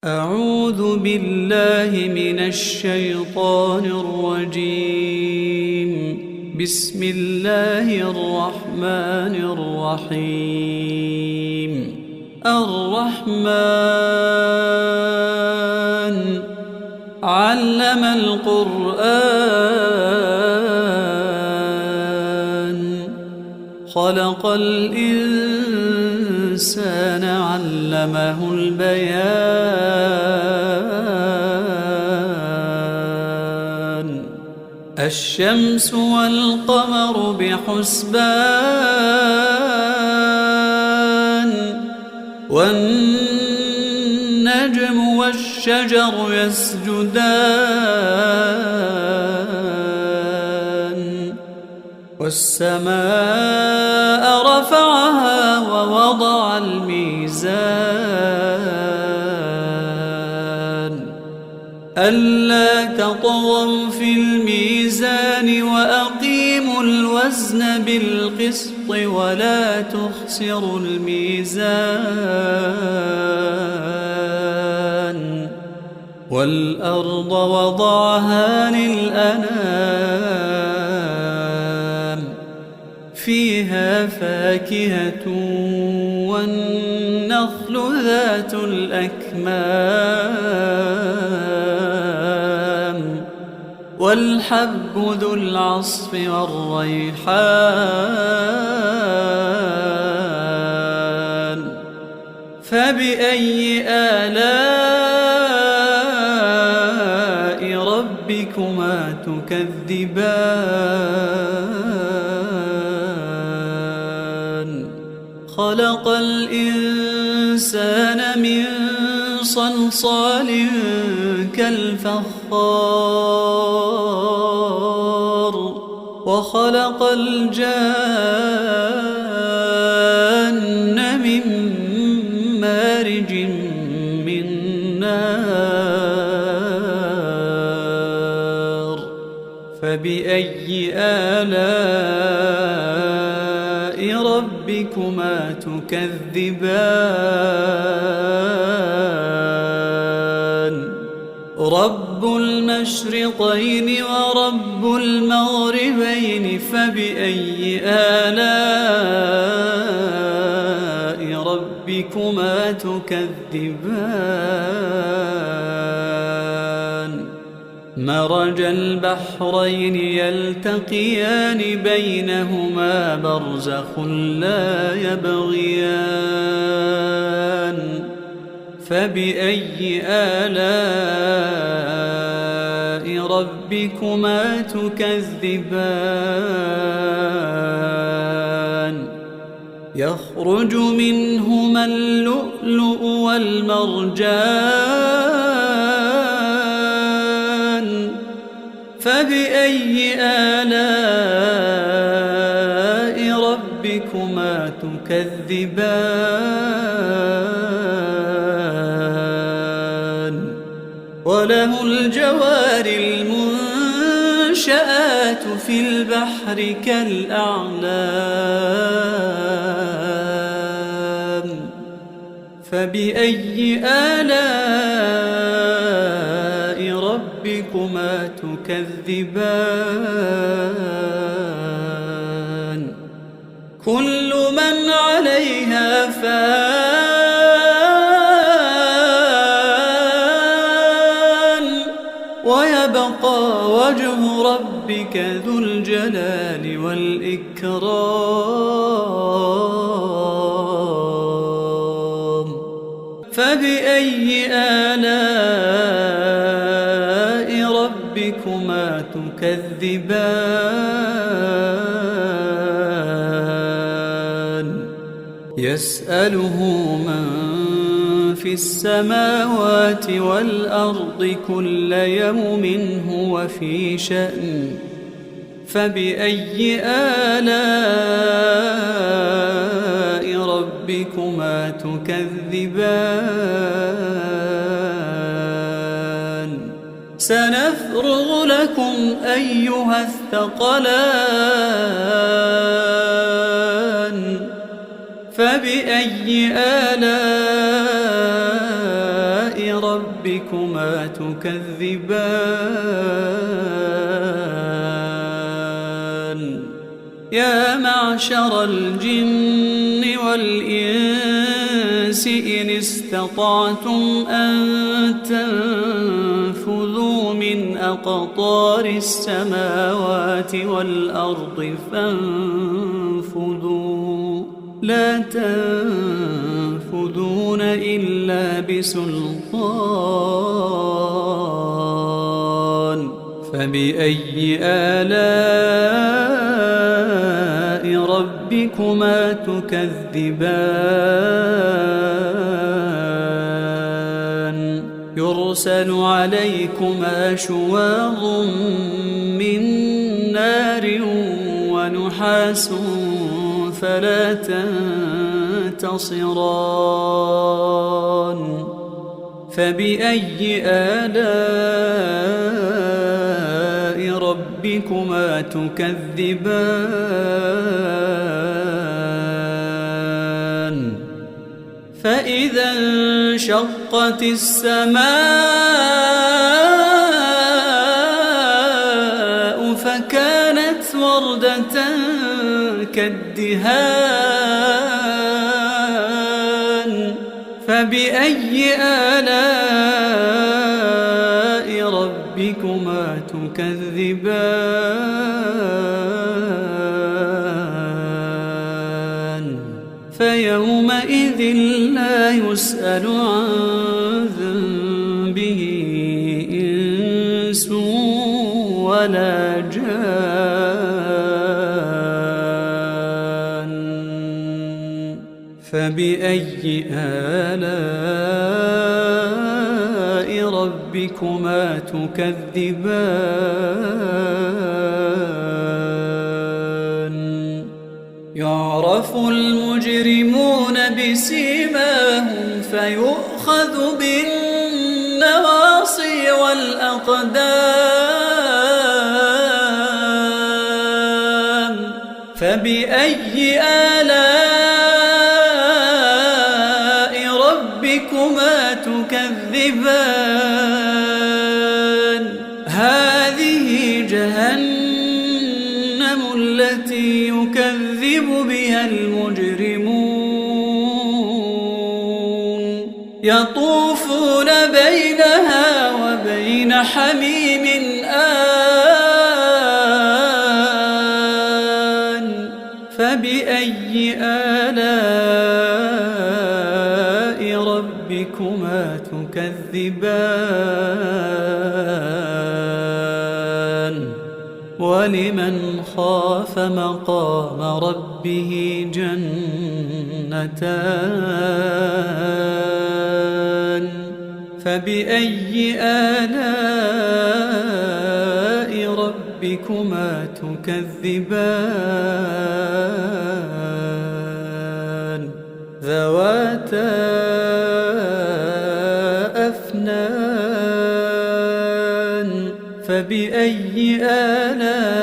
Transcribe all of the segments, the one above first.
أعوذ بالله من الشيطان الرجيم. بسم الله الرحمن الرحيم. الرحمن علم القرآن خلق الإنسان علمه البيان. الشمس والقمر بحسبان والنجم والشجر يسجدان والسماء رفعها ووضع الميزان ألا تطغوا في الميزان وأقيموا الوزن بالقسط ولا تخسروا الميزان والأرض وضعها للأنام فيها فاكهة والنخل ذات الأكمام والحب ذو العصف والريحان. فبأي آلاء ربكما تكذبان؟ خلق الإنسان من صلصال كالفخار وخلق الجان من مارج من نار. فبأي آلاء ربكما تكذبان؟ رب المشرقين ورب المغربين فبأي آلاء ربكما تكذبان؟ مرج البحرين يلتقيان بينهما برزخ لا يبغيان. فبأي آلاء ربكما تكذبان؟ يخرج منهما اللؤلؤ والمرجان. فبأي آلاء ربكما تكذبان؟ وله الجوار المنشآت في البحر كالأعلام. فبأي آلاء ربكما تكذبان؟ كل من عليها فان ويبقى وجه ربك ذو الجلال والإكرام. فبأي آلاء ربكما تكذبان؟ يسأله من في السماوات والأرض كل يوم هو في شأن. فبأي آلاء ربكما تكذبان؟ سنفرغ لكم أيها الثقلان. فبأي آلاء ربكما تكذبان يا معشر الجن والإنس إن استطعتم أن تنفذوا من أقطار السماوات والأرض فانفذوا لا تنفذون إلا بسلطان فبأي آلاء ربكما تكذبان يرسل عليكما شواظ من نار ونحاس فلا تنتصران فبأي آلاء ربكما تكذبان فإذا انشقت السماء فكانت وردة كالدهان فبأي آلاء ربكما تكذبان فيومئذ لا يسأل عن ذنبه إنس ولا جان فبأي آلاء ربكما تكذبان يعرف المجرمون بسيماهم فيؤخذ بالنواصي والأقدام فبأي آلاء ربكما تكذبان هذه جهنم التي يكذب بها المجرمون يطوفون بينها وبين حميم آن فبأي آلاء ربكما تكذبان ولمن خاف مقام ربه جنتان فبأي آلاء ربكما تكذبان ذواتا أفنان فبأي آلاء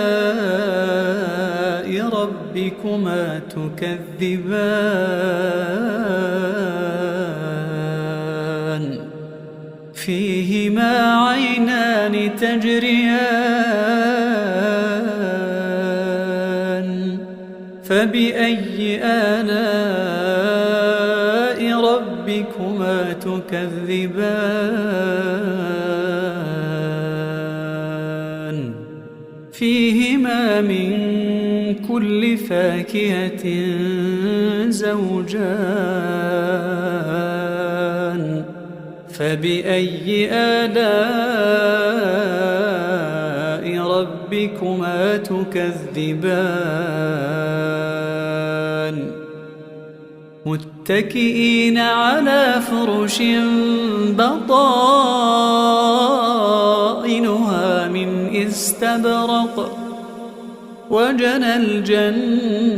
ربكما تكذبان فيهما عينان تجريان فبأي آلاء ربكما تكذبان فيهما من كل فاكهة زوجان فبأي آلاء ربكما تكذبان متكئين على فرش بطائنها من استبرق وجنى الجنتين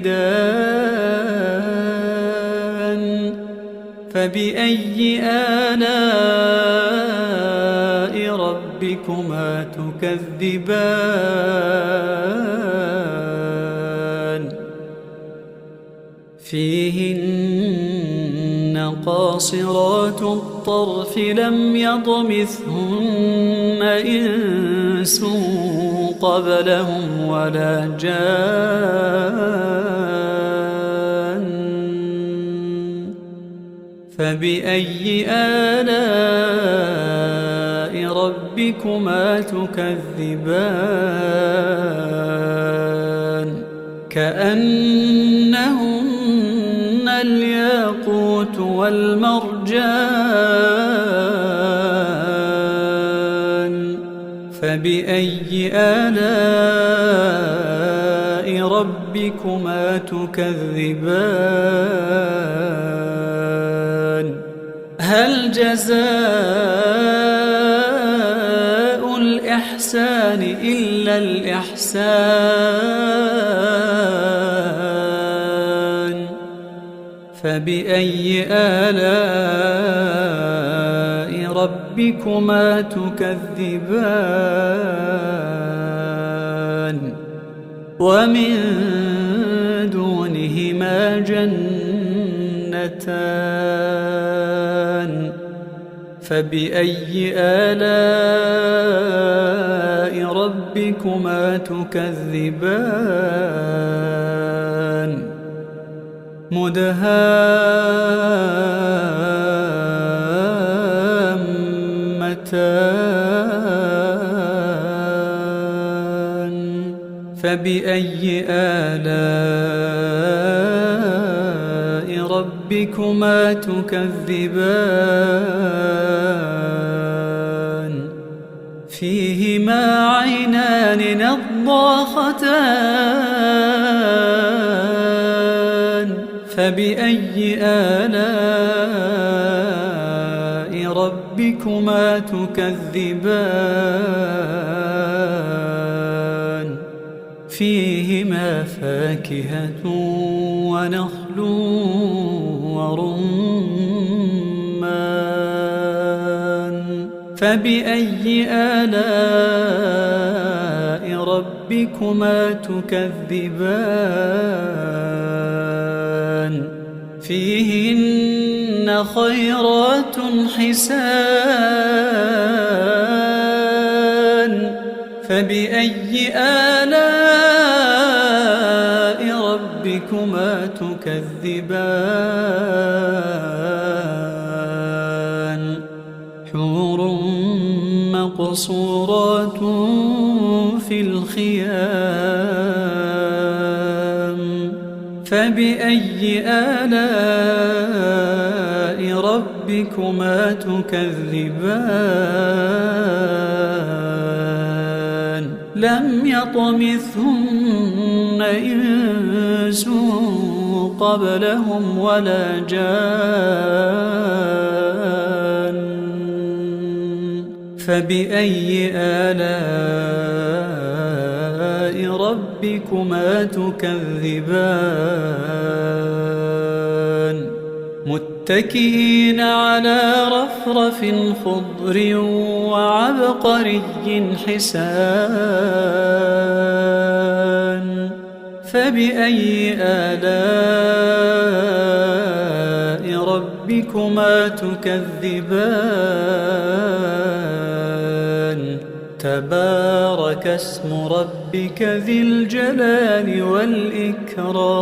دان فبأي آلاء ربكما تكذبان فيهن قاصرات الطرف لم يطمثهن إنس قبلهم ولا جان فبأي آلاء ربكما تكذبان كأنهن الياقوت والمرجان فبأي آلاء ربكما تكذبان هل جزاء الإحسان إلا الإحسان فبأي آلاء ربكما تكذبان ومن دونهما جنتان فبأي آلاء ربكما تكذبان مدهامتان فبأي آلاء ربكما تكذبان فيهما عينان نضاختان فبأي آلاء ربكما تكذبان فيهما فاكهة ونخل ورمان فبأي آلاء ربكما تكذبان فيهن خيرات حسان فبأي آلاء ربكما تكذبان حور مقصورات في الخيام فبأي آلاء ربكما تكذبان لم يطمثهن إنس قبلهم ولا جان فبأي آلاء ربكما تكذبان متكئين على رفرف خضر وعبقري حسان فبأي آلاء ربكما تكذبان تبارك اسم ربك ذي الجلال والإكرام